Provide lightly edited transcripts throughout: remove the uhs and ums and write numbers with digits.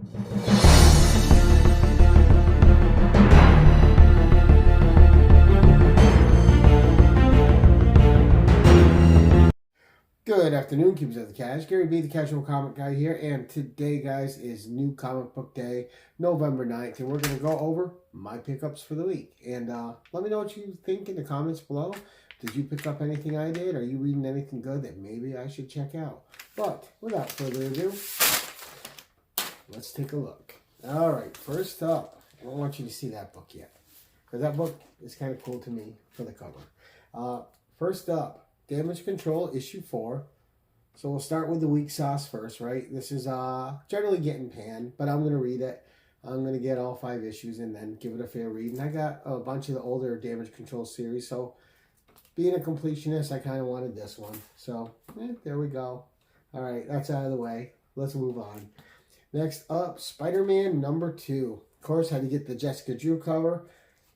Good afternoon, keepers of the cash. Gary B, the casual comic guy here, and today, guys, is new comic book day, November 9th, and we're going to go over my pickups for the week. And let me know what you think in the comments below. Did you pick up anything I did? Are you reading anything good that maybe I should check out? But without further ado, let's take a look. All right, first up, I don't want you to see that book yet, because that book is kind of cool to me for the cover. First up, Damage Control, issue 4. So we'll start with the weak sauce first, right? This is generally getting panned, but I'm going to read it. I'm going to get all 5 issues and then give it a fair read. And I got a bunch of the older Damage Control series, so being a completionist, I kind of wanted this one. So, there we go. All right, that's out of the way. Let's move on. Next up, Spider-Man number 2. Of course, had to get the Jessica Drew cover,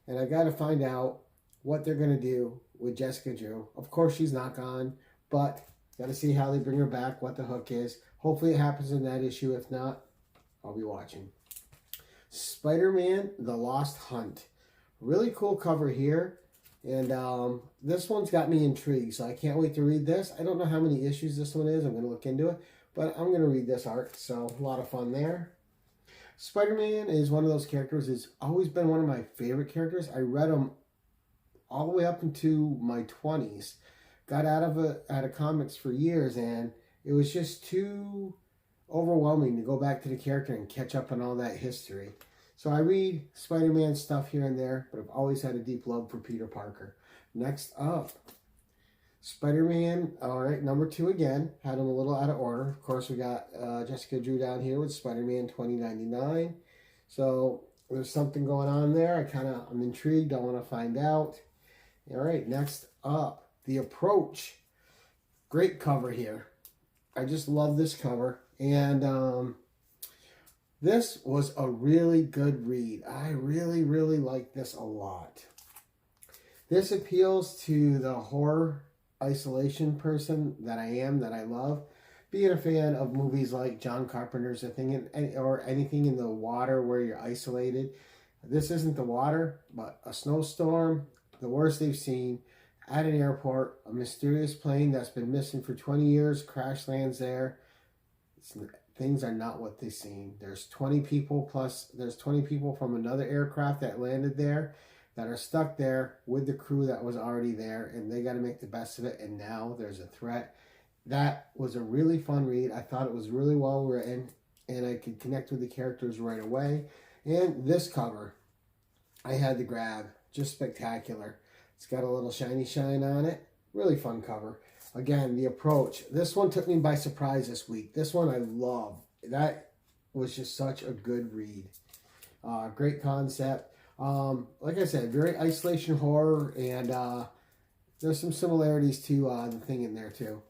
and I got to find out what they're going to do with Jessica Drew. Of course, she's not gone, but got to see how they bring her back, what the hook is. Hopefully it happens in that issue. If not, I'll be watching. Spider-Man The Lost Hunt. Really cool cover here. And this one's got me intrigued, so I can't wait to read this. I don't know how many issues this one is. I'm going to look into it, but I'm going to read this art, so a lot of fun there. Spider-Man is one of those characters. It's always been one of my favorite characters. I read him all the way up into my 20s. Got out of comics for years, and it was just too overwhelming to go back to the character and catch up on all that history. So I read Spider-Man stuff here and there, but I've always had a deep love for Peter Parker. Next up, Spider-Man, all right, number 2 again. Had them a little out of order. Of course, we got Jessica Drew down here with Spider-Man 2099. So there's something going on there. I'm intrigued. I want to find out. All right, next up, The Approach. Great cover here. I just love this cover. And this was a really good read. I really, really like this a lot. This appeals to the horror isolation person that I am, that I love. Being a fan of movies like John Carpenter's A Thing or anything in the water where you're isolated. This isn't the water, but a snowstorm. The worst they've seen. At an airport, a mysterious plane that's been missing for 20 years crash lands there. Things are not what they seem. There's 20 people from another aircraft that landed there that are stuck there with the crew that was already there, and they got to make the best of it, and now there's a threat. That was a really fun read. I thought it was really well written, and I could connect with the characters right away. And this cover, I had to grab. Just spectacular. It's got a little shiny shine on it. Really fun cover. Again, The Approach. This one took me by surprise this week. This one I love. That was just such a good read. Great concept. Like I said, very isolation horror, and there's some similarities to the Thing in there too.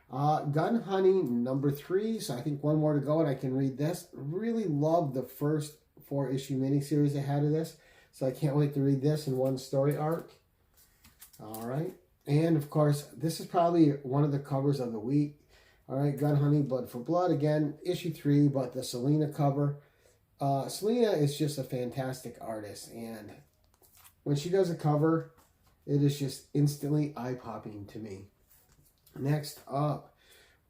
Gun Hunting number 3. So I think one more to go and I can read this. Really love the first 4-issue miniseries they had of this. So I can't wait to read this in one story arc. All right. And, of course, this is probably one of the covers of the week. All right, Gun Hunting, Blood for Blood. Again, issue 3, but the Selena cover. Selena is just a fantastic artist. And when she does a cover, it is just instantly eye-popping to me. Next up,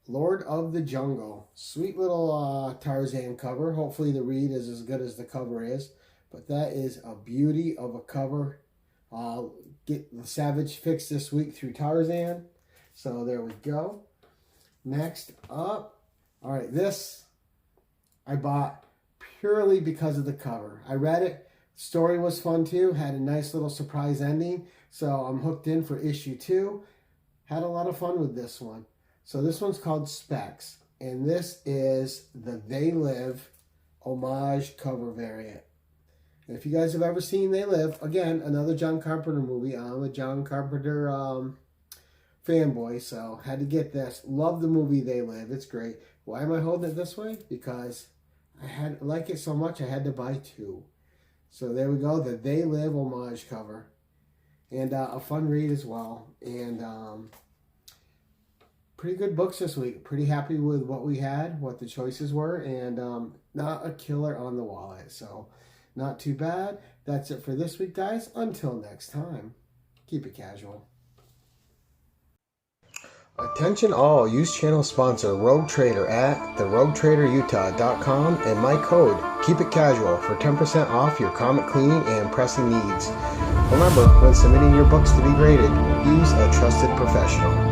Lord of the Jungle. Sweet little Tarzan cover. Hopefully the read is as good as the cover is. But that is a beauty of a cover. Get the Savage Fix this week through Tarzan. So there we go. Next up. All right, this I bought purely because of the cover. I read it. Story was fun too. Had a nice little surprise ending. So I'm hooked in for issue 2. Had a lot of fun with this one. So this one's called Specs. And this is the They Live homage cover variant. If you guys have ever seen They Live, again, another John Carpenter movie. I'm a John Carpenter fanboy, so had to get this. Love the movie They Live. It's great. Why am I holding it this way? Because I like it so much I had to buy 2. So there we go, the They Live homage cover. And a fun read as well. And pretty good books this week. Pretty happy with what we had, what the choices were. And not a killer on the wallet. So not too bad. That's it for this week, guys. Until next time, keep it casual. Attention all, use channel sponsor Rogue Trader at theroguetraderutah.com and my code Keep It Casual for 10% off your comic cleaning and pressing needs. Remember, when submitting your books to be graded, use a trusted professional.